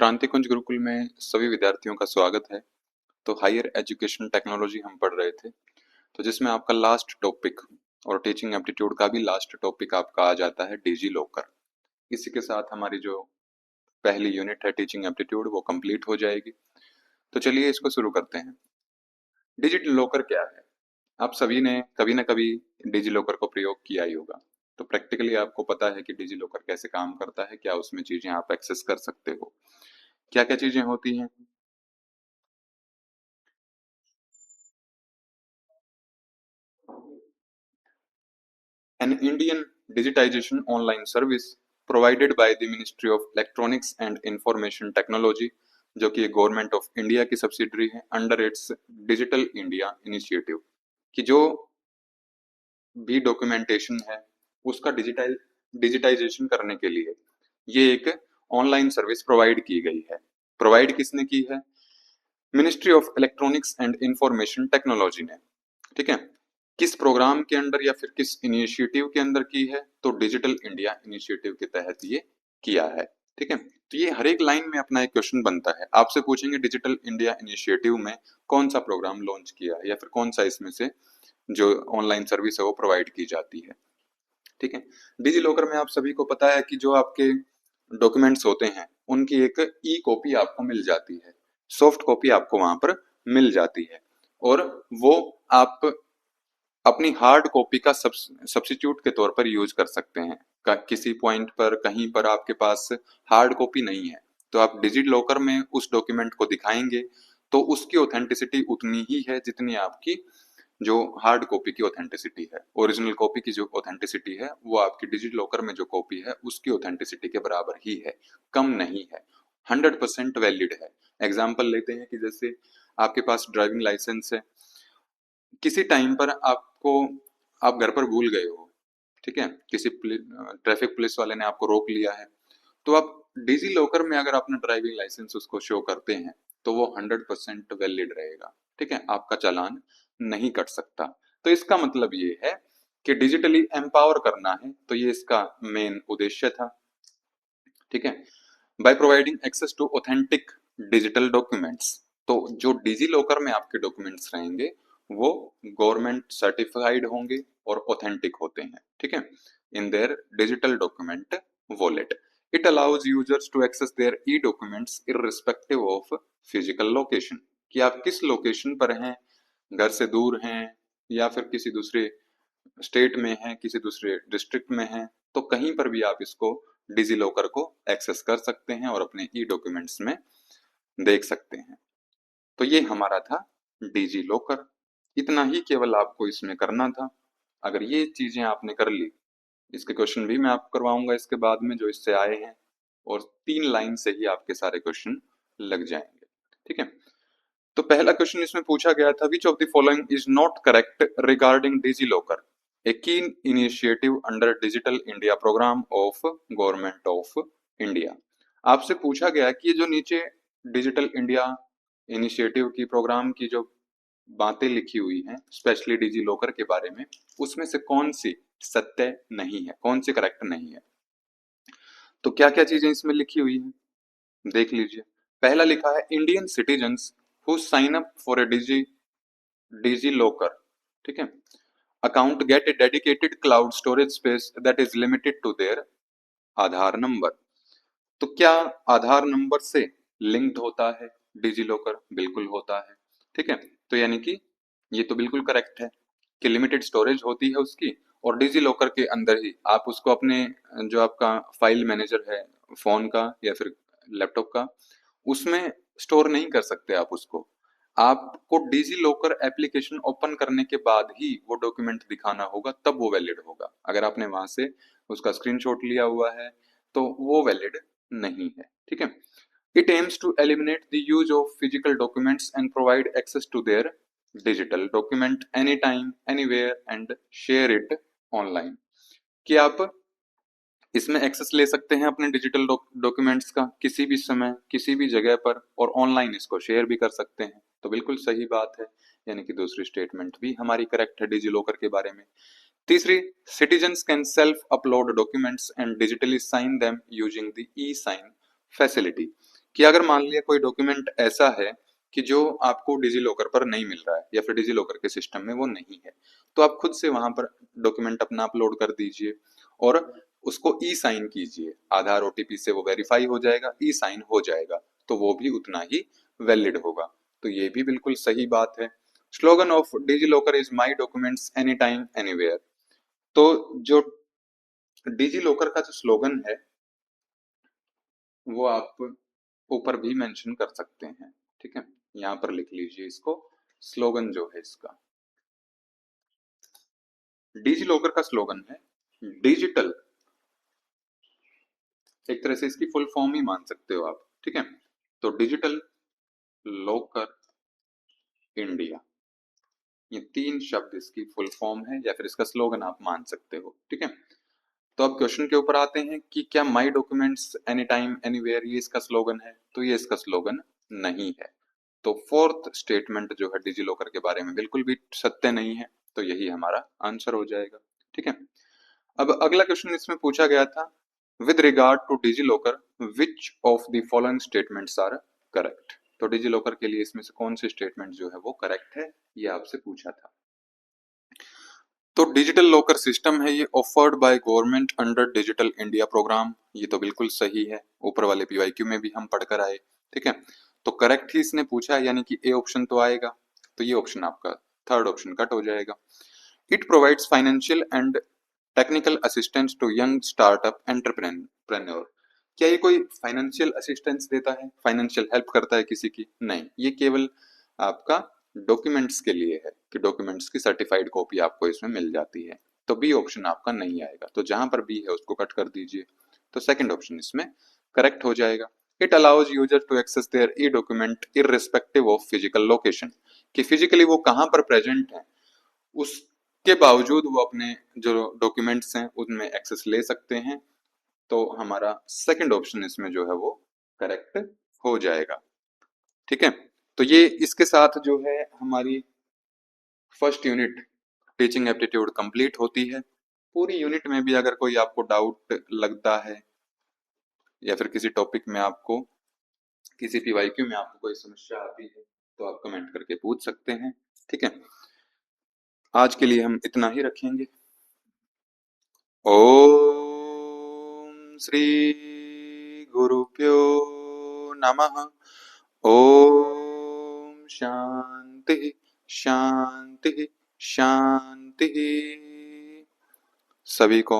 क्रांतिकुंज गुरुकुल में सभी विद्यार्थियों का स्वागत है। तो हायर एजुकेशन टेक्नोलॉजी हम पढ़ रहे थे, तो जिसमें आपका लास्ट टॉपिक और टीचिंग एप्टीट्यूड का भी लास्ट टॉपिक आपका आ जाता है डिजी लॉकर। इसी के साथ हमारी जो पहली यूनिट है टीचिंग एप्टीट्यूड वो कंप्लीट हो जाएगी। तो चलिए इसको शुरू करते हैं। डिजिटल लॉकर क्या है? आप सभी ने कभी ना कभी डिजी लॉकर को प्रयोग किया ही होगा। तो प्रैक्टिकली आपको पता है कि डिजी लॉकर कैसे काम करता है, क्या उसमें चीजें आप एक्सेस कर सकते हो, क्या क्या चीजें होती हैं। An Indian digitization online service provided by the Ministry of Electronics and Information Technology, जो कि गवर्नमेंट ऑफ इंडिया की सब्सिडरी है, under its digital India initiative, कि जो भी डॉक्यूमेंटेशन है उसका डिजिटाइजेशन करने के लिए ये एक ऑनलाइन सर्विस प्रोवाइड की गई है। प्रोवाइड किसने की है? Ministry of electronics and information technology ने। ठीक है, किस प्रोग्राम के अंडर या फिर किस इनिशिएटिव के अंदर की है? तो डिजिटल इंडिया इनिशिएटिव के तहत ये किया है। ठीक है, तो ये हर एक लाइन में अपना एक क्वेश्चन बनता है। आपसे पूछेंगे डिजिटल इंडिया इनिशिएटिव में कौन सा प्रोग्राम लॉन्च किया है या फिर कौन सा इसमें से जो ऑनलाइन सर्विस है वो प्रोवाइड की जाती है। ठीक है, डिजी लॉकर में आप सभी को पता है कि जो आपके डॉक्यूमेंट्स होते हैं उनकी एक ई कॉपी आपको मिल जाती है, सॉफ्ट कॉपी आपको वहां पर मिल जाती है, और वो आप अपनी हार्ड कॉपी का सब्स्टिट्यूट के तौर पर यूज कर सकते हैं। किसी पॉइंट पर कहीं पर आपके पास हार्ड कॉपी नहीं है तो आप डिजिट लॉकर में उस डॉक्यूमेंट को दिखाएंगे तो उसकी ऑथेंटिसिटी उतनी ही है जितनी आपकी जो हार्ड कॉपी की ऑथेंटिसिटी है। ओरिजिनल कॉपी की जो ऑथेंटिसिटी है वो आपकी डिजिट लॉकर में जो कॉपी है उसकी ऑथेंटिसिटी के बराबर ही है, कम नहीं है, 100% वैलिड है। एग्जाम्पल लेते हैं कि जैसे आपके पास ड्राइविंग लाइसेंस है, किसी टाइम पर आपको आप घर पर भूल गए हो, ठीक है, किसी ट्रैफिक पुलिस वाले ने आपको रोक लिया है, तो आप डिजी लॉकर में अगर अपना ड्राइविंग लाइसेंस उसको शो करते हैं तो वो 100% वैलिड रहेगा। ठीक है, आपका चालान नहीं कट सकता। तो इसका मतलब ये है कि डिजिटली एम्पावर करना है, तो ये इसका मेन उद्देश्य था। ठीक है, by providing access to authentic digital documents, तो जो डिजी लॉकर में आपके डॉक्यूमेंट्स रहेंगे वो गवर्नमेंट सर्टिफाइड होंगे और ऑथेंटिक होते हैं। ठीक है, in their digital document wallet it allows users to access their e documents irrespective of physical location, कि आप किस लोकेशन पर हैं, घर से दूर हैं या फिर किसी दूसरे स्टेट में हैं, किसी दूसरे डिस्ट्रिक्ट में हैं, तो कहीं पर भी आप इसको डिजी लॉकर को एक्सेस कर सकते हैं और अपने ई डॉक्यूमेंट्स में देख सकते हैं। तो ये हमारा था डिजी लॉकर। इतना ही केवल आपको इसमें करना था। अगर ये चीजें आपने कर ली, इसके क्वेश्चन भी मैं आपको करवाऊंगा इसके बाद में जो इससे आए हैं, और 3 लाइन से ही आपके सारे क्वेश्चन लग जाएंगे। ठीक है, तो पहला क्वेश्चन इसमें पूछा गया था, which of the following is not correct regarding DigiLocker, a key initiative under digital India programme of government of India. आपसे पूछा गया कि ये जो नीचे डिजिटल इंडिया इनिशिएटिव की प्रोग्राम की जो बातें लिखी हुई हैं स्पेशली डिजी लॉकर के बारे में, उसमें से कौन सी सत्य नहीं है, कौन सी करेक्ट नहीं है। तो क्या क्या चीजें इसमें लिखी हुई हैं देख लीजिए। पहला लिखा है Indian citizens who sign up for a DigiLocker, ठीक है, account get a dedicated cloud storage space that is limited to their Aadhaar number. तो क्या आधार नंबर से लिंक्ड होता है डिजी लॉकर? बिल्कुल होता है। ठीक है, तो यानी कि ये तो बिल्कुल करेक्ट है कि लिमिटेड स्टोरेज होती है उसकी, और डिजी लॉकर के अंदर ही आप उसको अपने जो आपका फाइल मैनेजर है फोन का या फिर लैपटॉप का, उसमें स्टोर नहीं कर सकते आप उसको। आपको डिजी लॉकर एप्लीकेशन ओपन करने के बाद ही वो डॉक्यूमेंट दिखाना होगा, तब वो वैलिड होगा। अगर आपने वहां से उसका स्क्रीनशॉट लिया हुआ है तो वो वैलिड नहीं है। ठीक है, it aims to eliminate the use of physical documents and provide access to their digital document any time anywhere and share it online, कि आप इसमें एक्सेस ले सकते हैं अपने डिजिटल डॉक्यूमेंट्स का किसी भी समय किसी भी जगह पर, और ऑनलाइन इसको शेयर भी कर सकते हैं। तो बिल्कुल सही बात है, यानी कि दूसरी स्टेटमेंट भी हमारी करेक्ट है डिजी लॉकर के बारे में। तीसरी, citizens can self upload documents and digitally sign them using the e sign facility, कि अगर मान लिया कोई डॉक्यूमेंट ऐसा है कि जो आपको डिजी लॉकर पर नहीं मिल रहा है या फिर डिजी लॉकर के सिस्टम में वो नहीं है, तो आप खुद से वहां पर डॉक्यूमेंट अपना अपलोड कर दीजिए और उसको ई साइन कीजिए। आधार ओटीपी से वो वेरीफाई हो जाएगा, ई साइन हो जाएगा, तो वो भी उतना ही वैलिड होगा। तो ये भी बिल्कुल सही बात है। Slogan of DigiLocker is my documents any time anywhere. तो जो डिजी लॉकर का जो स्लोगन है वो आप ऊपर भी मेंशन कर सकते हैं। ठीक है, यहाँ पर लिख लीजिए इसको, स्लोगन जो है इसका। डिजी लॉकर का स्लोगन है डिजिटल, एक तरह से इसकी फुल फॉर्म ही मान सकते हो आप। ठीक है, तो डिजिटल लॉकर इंडिया, ये तीन शब्द इसकी फुल फॉर्म है या फिर इसका स्लोगन आप मान सकते हो। ठीक है, तो अब क्वेश्चन के ऊपर आते हैं कि क्या माई डॉक्यूमेंट्स एनी टाइम एनीवेयर ये इसका स्लोगन है? तो ये इसका स्लोगन नहीं है। तो फोर्थ स्टेटमेंट जो है डिजी लॉकर के बारे में बिल्कुल भी सत्य नहीं है, तो यही हमारा आंसर हो जाएगा। ठीक है, अब अगला क्वेश्चन इसमें पूछा गया था, with regard to DigiLocker which of the following statements are correct. तो डिजी लॉकर के लिए इसमें से कौन सी स्टेटमेंट जो है वो करेक्ट है, ये आपसे पूछा था। तो डिजिटल लॉकर सिस्टम है ये offered by government under digital India programme, ये तो बिल्कुल सही है, ऊपर वाले पीवाईक्यू में भी हम पढ़कर आए। ठीक है, तो करेक्ट ही इसने पूछा है, यानी कि ए ऑप्शन तो आएगा, तो ये ऑप्शन आपका थर्ड ऑप्शन कट हो जाएगा। It provides financial and technical assistance to young startup entrepreneur. क्या ये कोई फाइनेंशियल असिस्टेंस देता है, फाइनेंशियल हेल्प करता है किसी की? नहीं, ये केवल आपका डॉक्यूमेंट्स के लिए है कि डॉक्यूमेंट्स की सर्टिफाइड कॉपी आपको इसमें मिल जाती है। तो बी ऑप्शन आपका नहीं आएगा, तो जहां पर बी है उसको कट कर दीजिए, तो सेकंड ऑप्शन इसमें करेक्ट हो जाएगा। It allows user to access their e document irrespective of physical location, कि फिजिकली वो कहाँ पर प्रेजेंट है उसके बावजूद वो अपने जो डॉक्यूमेंट्स हैं उनमें एक्सेस ले सकते हैं। तो हमारा सेकंड ऑप्शन इसमें जो है वो करेक्ट हो जाएगा। ठीक है, तो ये इसके साथ जो है हमारी first unit teaching aptitude complete होती है। पूरी यूनिट में भी अगर कोई आपको डाउट लगता है या फिर किसी टॉपिक में आपको, किसी पीवाईक्यू में आपको कोई समस्या आती है, तो आप कमेंट करके पूछ सकते हैं। ठीक है, आज के लिए हम इतना ही रखेंगे। ओम श्री गुरुभ्यो नमः। ओम शांति शांति शांति। सभी को